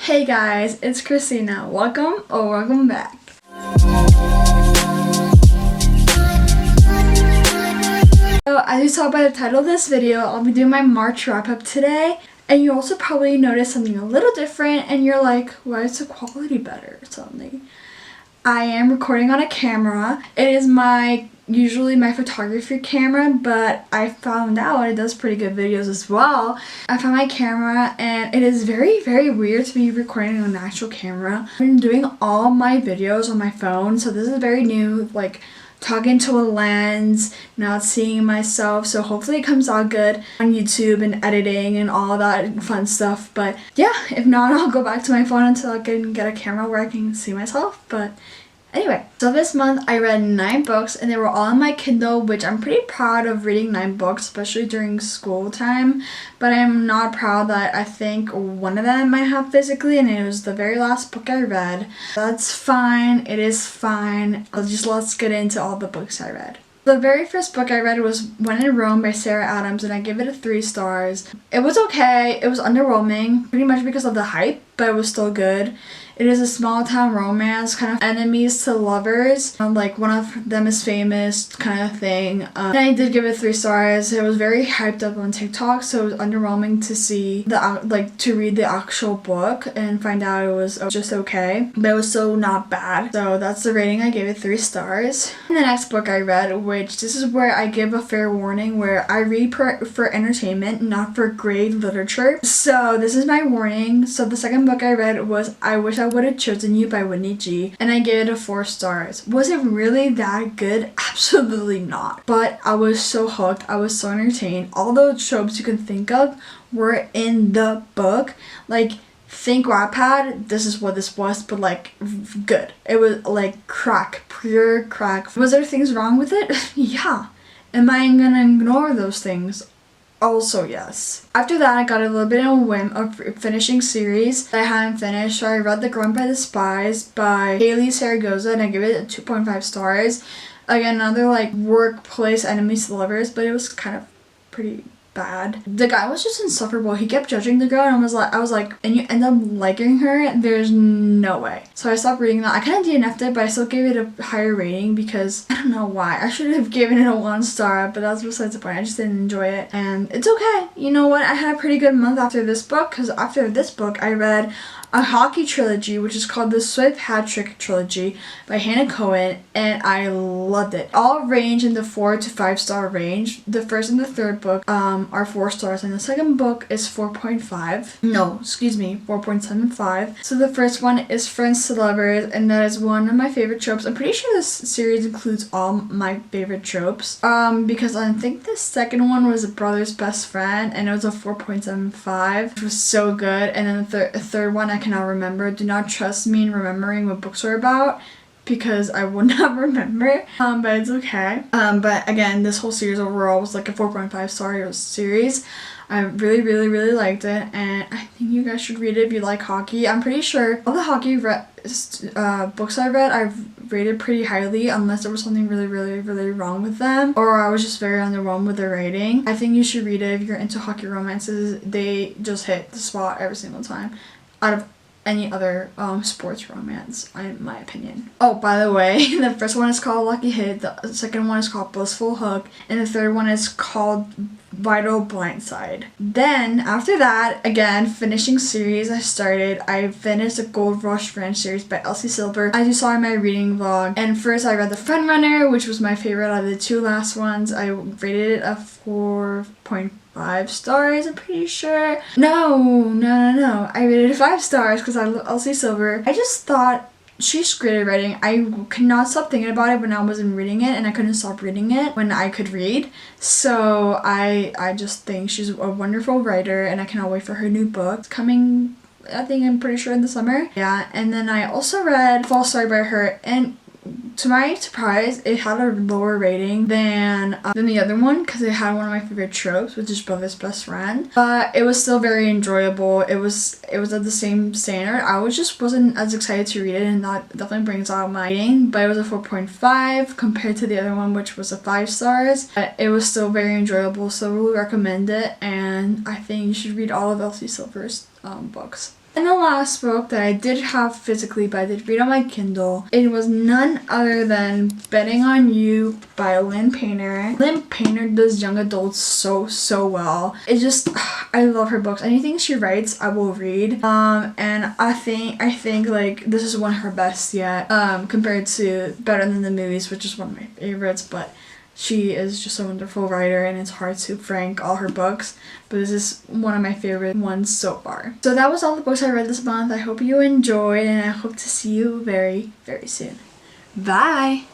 Hey guys, it's Christina. Welcome back. So as you saw by the title of this video, I'll be doing my March wrap-up today. And you also probably noticed something a little different and you're like, why is the quality better or something? I am recording on a camera. It is usually my photography camera, but I found out it does pretty good videos as well. I found my camera and it is very, very weird to be recording on an actual camera. I've been doing all my videos on my phone, so this is very new, like talking to a lens, not seeing myself, so hopefully it comes out good on YouTube and editing and all that fun stuff. But yeah, if not, I'll go back to my phone until I can get a camera where I can see myself. But anyway, so this month I read 9 books and they were all on my Kindle, which I'm pretty proud of reading 9 books, especially during school time. But I'm not proud that I think one of them I have physically, and it was the very last book I read. That's fine, it is fine. Let's get into all the books I read. The very first book I read was When in Rome by Sarah Adams, and I give it 3 stars. It was okay, it was underwhelming, pretty much because of the hype, but it was still good. It is a small town romance, kind of enemies to lovers, like one of them is famous kind of thing. And I did give it 3 stars. It was very hyped up on TikTok, so it was underwhelming to see to read the actual book and find out it was just okay, but it was still not bad. So that's the rating. I gave it 3 stars. And the next book I read, which this is where I give a fair warning, where I read for entertainment, not for grade literature. So this is my warning. So the second book I read was I Wish I Would Have Chosen You by Whitney G, and I gave it 4 stars. Was it really that good? Absolutely not. But I was so hooked. I was so entertained. All those tropes you can think of were in the book. Like, think Wattpad, this is what this was, but like good. It was like crack, pure crack. Was there things wrong with it? Yeah. Am I gonna ignore those things? Also, yes. After that, I got a little bit of a whim of finishing series that I hadn't finished, so I read The Grown by the Spies by Haley Saragoza, and I give it 2.5 stars. Again, another like workplace enemies to lovers, but it was kind of pretty bad. The guy was just insufferable. He kept judging the girl, and I was like, and you end up liking her? There's no way. So I stopped reading that. I kind of DNF'd it, but I still gave it a higher rating because I don't know why. I should have given it a 1 star, but that's besides the point. I just didn't enjoy it, and it's okay. You know what? I had a pretty good month after this book, because after this book I read a hockey trilogy, which is called the Swift Hat Trick Trilogy by Hannah Cohen, and I loved it. All range in the 4 to 5 star range. The first and the third book are 4 stars, and the second book is 4.5. No, excuse me, 4.75. So the first one is Friends to Lovers, and that is one of my favorite tropes. I'm pretty sure this series includes all my favorite tropes, because I think the second one was a brother's best friend, and it was a 4.75, which was so good. And then the third one I cannot remember. Do not trust me in remembering what books are about, because I would not remember, but it's okay. But again, this whole series overall was like a 4.5 star series. I really, really, really liked it, and I think you guys should read it if you like hockey. I'm pretty sure all the hockey books I read, I've rated pretty highly, unless there was something really, really, really wrong with them, or I was just very underwhelmed with the rating. I think you should read it if you're into hockey romances. They just hit the spot every single time, out of any other sports romance, in my opinion. Oh, by the way, the first one is called Lucky Hit, the second one is called Blissful Hook, and the third one is called Vital Blindside. Then, after that, again, finishing series I finished the Gold Rush Ranch series by Elsie Silver, as you saw in my reading vlog. And first I read The Friend Runner, which was my favorite out of the 2 last ones. I rated it a 4.5 stars, I'm pretty sure. No. I rated it 5 stars because I love Elsie Silver. I just thought she's great at writing. I could not stop thinking about it when I wasn't reading it, and I couldn't stop reading it when I could read. So I just think she's a wonderful writer, and I cannot wait for her new book. It's coming, I'm pretty sure in the summer. Yeah, and then I also read False Story by her, and to my surprise, it had a lower rating than the other one, because it had one of my favorite tropes, which is brother's best friend. But it was still very enjoyable. It was at the same standard. I wasn't as excited to read it, and that definitely brings out my rating. But it was a 4.5 compared to the other one, which was a 5 stars. But it was still very enjoyable, so I really recommend it. And I think you should read all of Elsie Silver's books. And the last book that I did have physically but I did read on my Kindle, it was none other than Betting on You by Lynn Painter. Lynn Painter does young adults so well. It just, I love her books. Anything she writes, I will read. And I think like this is one of her best yet, compared to Better Than the Movies, which is one of my favorites, but she is just a wonderful writer and it's hard to rank all her books, but this is one of my favorite ones so far. So that was all the books I read this month. I hope you enjoyed and I hope to see you very, very soon. Bye!